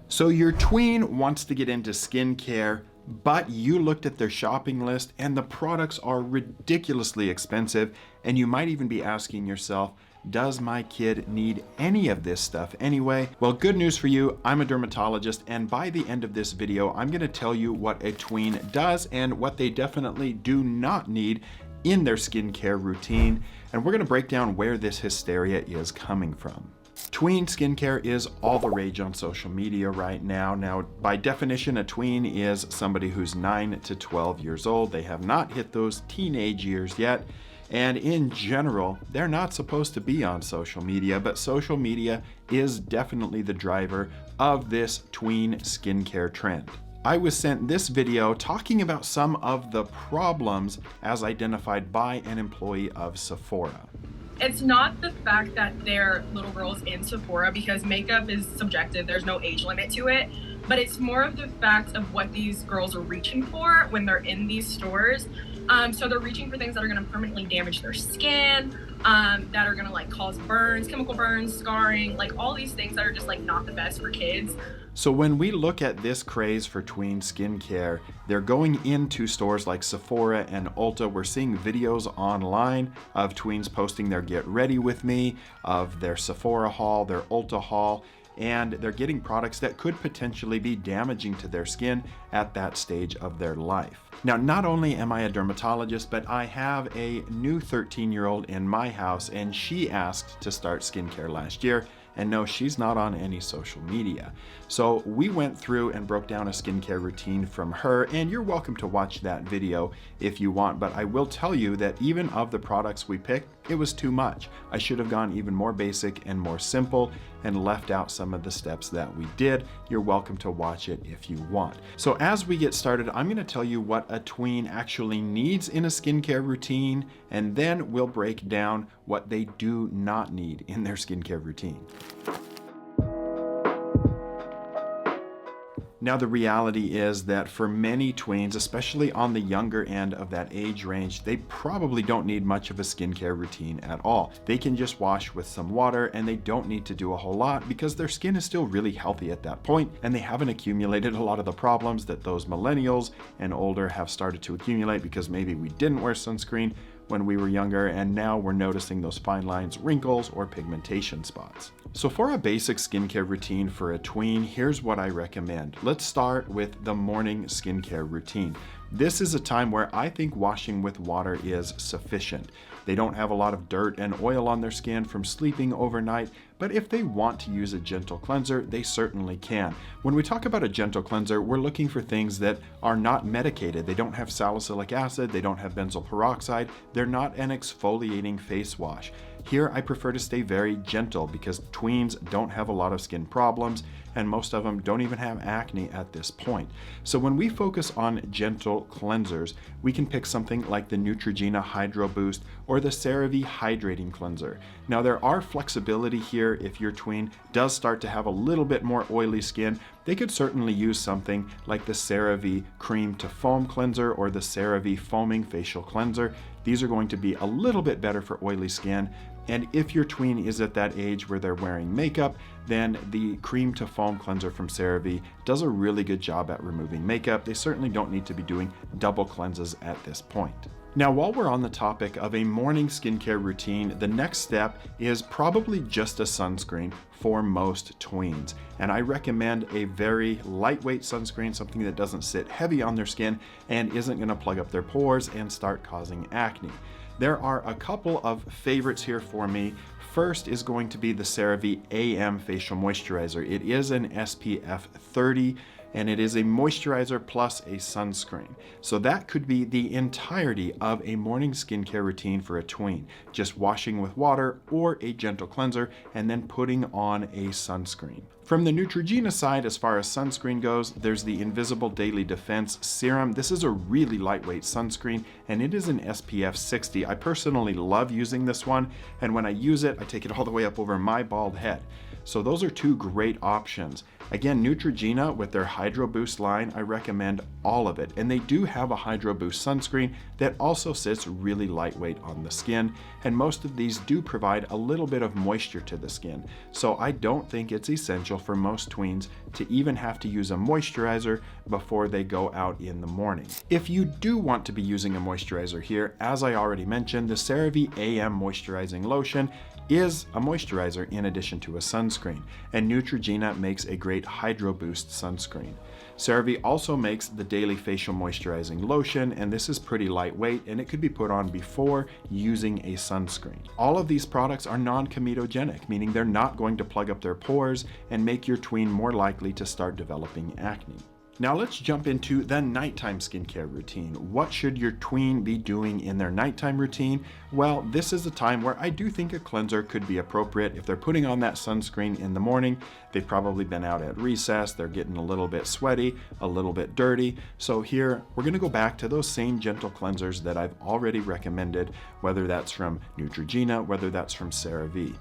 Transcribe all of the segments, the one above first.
So your tween wants to get into skincare, but you looked at their shopping list and the products are ridiculously expensive, and you might even be asking yourself, does my kid need any of this stuff anyway? Well, good news for you, I'm a dermatologist, and by the end of this video, I'm gonna tell you what a tween does and what they definitely do not need in their skincare routine, and we're gonna break down where this hysteria is coming from. Tween skincare is all the rage on social media right now. Now, by definition, a tween is somebody who's 9 to 12 years old. They have not hit those teenage years yet. And in general, they're not supposed to be on social media, but social media is definitely the driver of this tween skincare trend. I was sent this video talking about some of the problems as identified by an employee of Sephora. It's not the fact that they're little girls in Sephora, because makeup is subjective, there's no age limit to it, but it's more of the fact of what these girls are reaching for when they're in these stores. So they're reaching for things that are gonna permanently damage their skin, that are gonna like cause burns, chemical burns, scarring, like all these things that are just like not the best for kids. So when we look at this craze for tween skincare, they're going into stores like Sephora and Ulta. We're seeing videos online of tweens posting their Get Ready With Me, of their Sephora haul, their Ulta haul, and they're getting products that could potentially be damaging to their skin at that stage of their life. Now, not only am I a dermatologist, but I have a new 13-year-old in my house, and she asked to start skincare last year. And no, she's not on any social media. So we went through and broke down a skincare routine from her, and you're welcome to watch that video if you want, but I will tell you that even of the products we picked, it was too much. I should have gone even more basic and more simple and left out some of the steps that we did. You're welcome to watch it if you want. So as we get started, I'm gonna tell you what a tween actually needs in a skincare routine, and then we'll break down what they do not need in their skincare routine. Now, the reality is that for many tweens, especially on the younger end of that age range, they probably don't need much of a skincare routine at all. They can just wash with some water and they don't need to do a whole lot because their skin is still really healthy at that point, and they haven't accumulated a lot of the problems that those millennials and older have started to accumulate because maybe we didn't wear sunscreen when we were younger, and now we're noticing those fine lines, wrinkles, or pigmentation spots. So for a basic skincare routine for a tween, here's what I recommend. Let's start with the morning skincare routine. This is a time where I think washing with water is sufficient. They don't have a lot of dirt and oil on their skin from sleeping overnight, but if they want to use a gentle cleanser, they certainly can. When we talk about a gentle cleanser, we're looking for things that are not medicated. They don't have salicylic acid, they don't have benzoyl peroxide, they're not an exfoliating face wash. Here, I prefer to stay very gentle because tweens don't have a lot of skin problems, and most of them don't even have acne at this point. So when we focus on gentle cleansers, we can pick something like the Neutrogena Hydro Boost or the CeraVe Hydrating Cleanser. Now, there are flexibility here. If your tween does start to have a little bit more oily skin, they could certainly use something like the CeraVe Cream to Foam Cleanser or the CeraVe Foaming Facial Cleanser. These are going to be a little bit better for oily skin. And if your tween is at that age where they're wearing makeup, then the Cream to Foam Cleanser from CeraVe does a really good job at removing makeup. They certainly don't need to be doing double cleanses at this point. Now, while we're on the topic of a morning skincare routine, the next step is probably just a sunscreen for most tweens. And I recommend a very lightweight sunscreen, something that doesn't sit heavy on their skin and isn't gonna plug up their pores and start causing acne. There are a couple of favorites here for me. First is going to be the CeraVe AM Facial Moisturizer. It is an SPF 30, and it is a moisturizer plus a sunscreen. So that could be the entirety of a morning skincare routine for a tween. Just washing with water or a gentle cleanser and then putting on a sunscreen. From the Neutrogena side, as far as sunscreen goes, there's the Invisible Daily Defense Serum. This is a really lightweight sunscreen, and it is an SPF 60. I personally love using this one, and when I use it, I take it all the way up over my bald head. So those are two great options. Again, Neutrogena with their Hydro Boost line, I recommend all of it. And they do have a Hydro Boost sunscreen that also sits really lightweight on the skin. And most of these do provide a little bit of moisture to the skin. So I don't think it's essential for most tweens to even have to use a moisturizer before they go out in the morning. If you do want to be using a moisturizer here, as I already mentioned, the CeraVe AM Moisturizing Lotion is a moisturizer in addition to a sunscreen, and Neutrogena makes a great Hydro Boost sunscreen. CeraVe also makes the Daily Facial Moisturizing Lotion, and this is pretty lightweight and it could be put on before using a sunscreen. All of these products are non-comedogenic, meaning they're not going to plug up their pores and make your tween more likely to start developing acne. Now let's jump into the nighttime skincare routine. What should your tween be doing in their nighttime routine? Well, this is a time where I do think a cleanser could be appropriate. If they're putting on that sunscreen in the morning, they've probably been out at recess, they're getting a little bit sweaty, a little bit dirty. So here, we're gonna go back to those same gentle cleansers that I've already recommended, whether that's from Neutrogena, whether that's from CeraVe.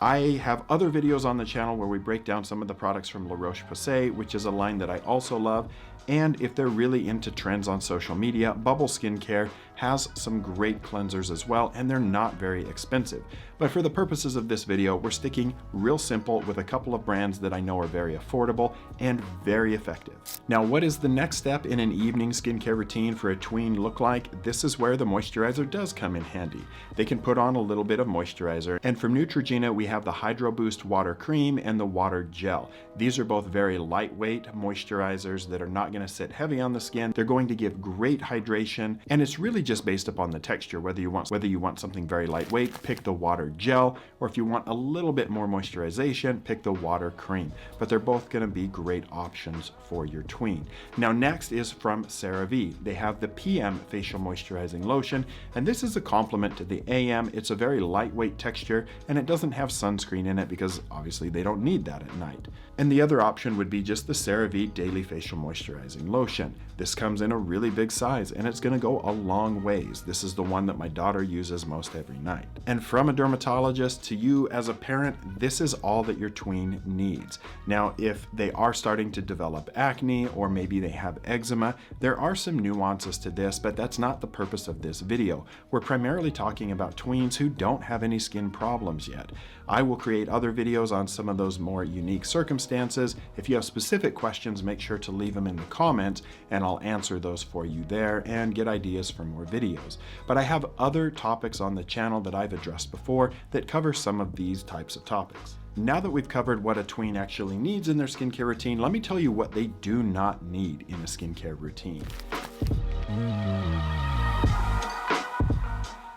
I have other videos on the channel where we break down some of the products from La Roche-Posay, which is a line that I also love. And if they're really into trends on social media, Bubble Skincare has some great cleansers as well, and they're not very expensive. But for the purposes of this video, we're sticking real simple with a couple of brands that I know are very affordable and very effective. Now, what is the next step in an evening skincare routine for a tween look like? This is where the moisturizer does come in handy. They can put on a little bit of moisturizer, and from Neutrogena, we have the Hydro Boost Water Cream and the Water Gel. These are both very lightweight moisturizers that are not going to sit heavy on the skin. They're going to give great hydration, and it's really just based upon the texture. Whether you want something very lightweight, pick the Water Gel, or if you want a little bit more moisturization, pick the Water Cream. But they're both going to be great options for your tween. Now next is from CeraVe. They have the PM Facial Moisturizing Lotion, and this is a complement to the AM. It's a very lightweight texture, and it doesn't have sunscreen in it because obviously they don't need that at night. And the other option would be just the CeraVe Daily Facial Moisturizing Lotion. This comes in a really big size, and it's going to go a long ways. This is the one that my daughter uses most every night. And from a dermatologist to you as a parent, this is all that your tween needs. Now, if they are starting to develop acne, or maybe they have eczema, there are some nuances to this, but that's not the purpose of this video. We're primarily talking about tweens who don't have any skin problems yet. I will create other videos on some of those more unique circumstances. If you have specific questions, make sure to leave them in the comments and I'll answer those for you there and get ideas for more videos. But I have other topics on the channel that I've addressed before that cover some of these types of topics. Now that we've covered what a tween actually needs in their skincare routine, let me tell you what they do not need in a skincare routine.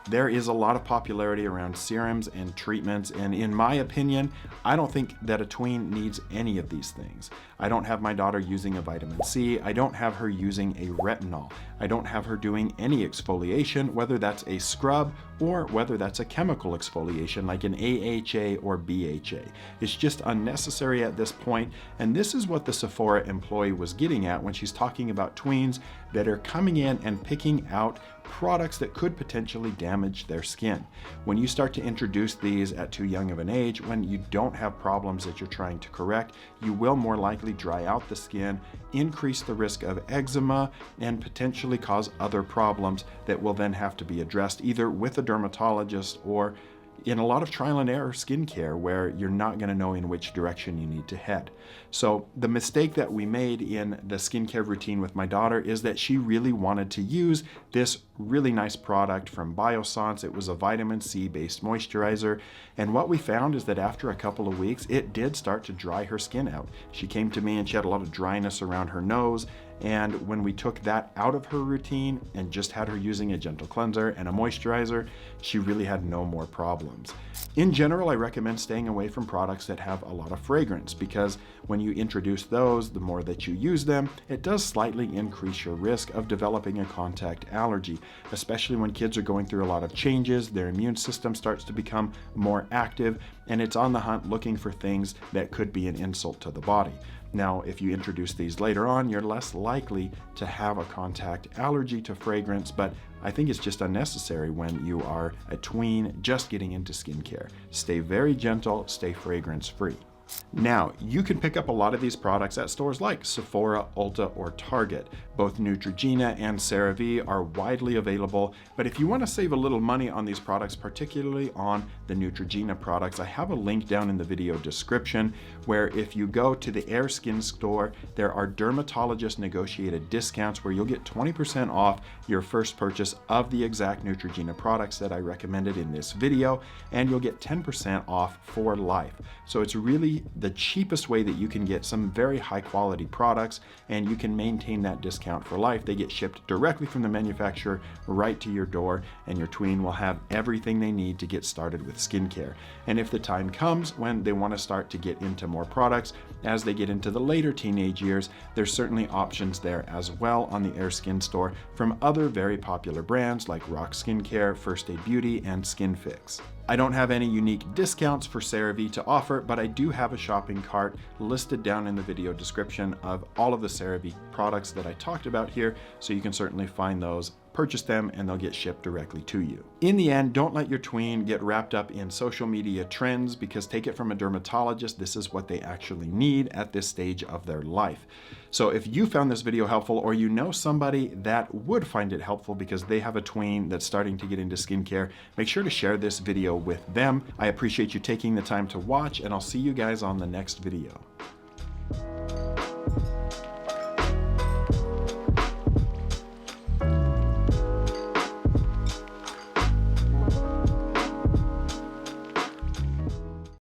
There is a lot of popularity around serums and treatments, and in my opinion, I don't think that a tween needs any of these things. I don't have my daughter using a vitamin C. I don't have her using a retinol. I don't have her doing any exfoliation, whether that's a scrub or whether that's a chemical exfoliation like an AHA or BHA. It's just unnecessary at this point, and this is what the Sephora employee was getting at when she's talking about tweens that are coming in and picking out products that could potentially damage their skin. When you start to introduce these at too young of an age, when you don't have problems that you're trying to correct, you will more likely dry out the skin, increase the risk of eczema, and potentially cause other problems that will then have to be addressed either with a dermatologist or in a lot of trial and error skincare where you're not going to know in which direction you need to head. So the mistake that we made in the skincare routine with my daughter is that she really wanted to use this really nice product from Biossance. It was a vitamin C based moisturizer, and what we found is that after a couple of weeks it did start to dry her skin out. She came to me and she had a lot of dryness around her nose, and when we took that out of her routine and just had her using a gentle cleanser and a moisturizer, she really had no more problems. In general, I recommend staying away from products that have a lot of fragrance, because when you introduce those, the more that you use them, it does slightly increase your risk of developing a contact allergy, especially when kids are going through a lot of changes, their immune system starts to become more active, and it's on the hunt looking for things that could be an insult to the body. Now, if you introduce these later on, you're less likely to have a contact allergy to fragrance, but I think it's just unnecessary when you are a tween just getting into skincare. Stay very gentle, stay fragrance free. Now, you can pick up a lot of these products at stores like Sephora, Ulta, or Target. Both Neutrogena and CeraVe are widely available, but if you want to save a little money on these products, particularly on the Neutrogena products, I have a link down in the video description where if you go to the Air Skin store, there are dermatologist negotiated discounts where you'll get 20% off your first purchase of the exact Neutrogena products that I recommended in this video, and you'll get 10% off for life. So it's really the cheapest way that you can get some very high quality products, and you can maintain that discount for life. They get shipped directly from the manufacturer right to your door, and your tween will have everything they need to get started with skincare. And if the time comes when they want to start to get into more products, as they get into the later teenage years, there's certainly options there as well on the Air Skin store from other very popular brands like Rock Skincare, First Aid Beauty, and Skin Fix. I don't have any unique discounts for CeraVe to offer, but I do have a shopping cart listed down in the video description of all of the CeraVe products that I talked about here, so you can certainly find those, purchase them, and they'll get shipped directly to you. In the end, don't let your tween get wrapped up in social media trends, because take it from a dermatologist, this is what they actually need at this stage of their life. So if you found this video helpful, or you know somebody that would find it helpful because they have a tween that's starting to get into skincare, make sure to share this video with them. I appreciate you taking the time to watch, and I'll see you guys on the next video.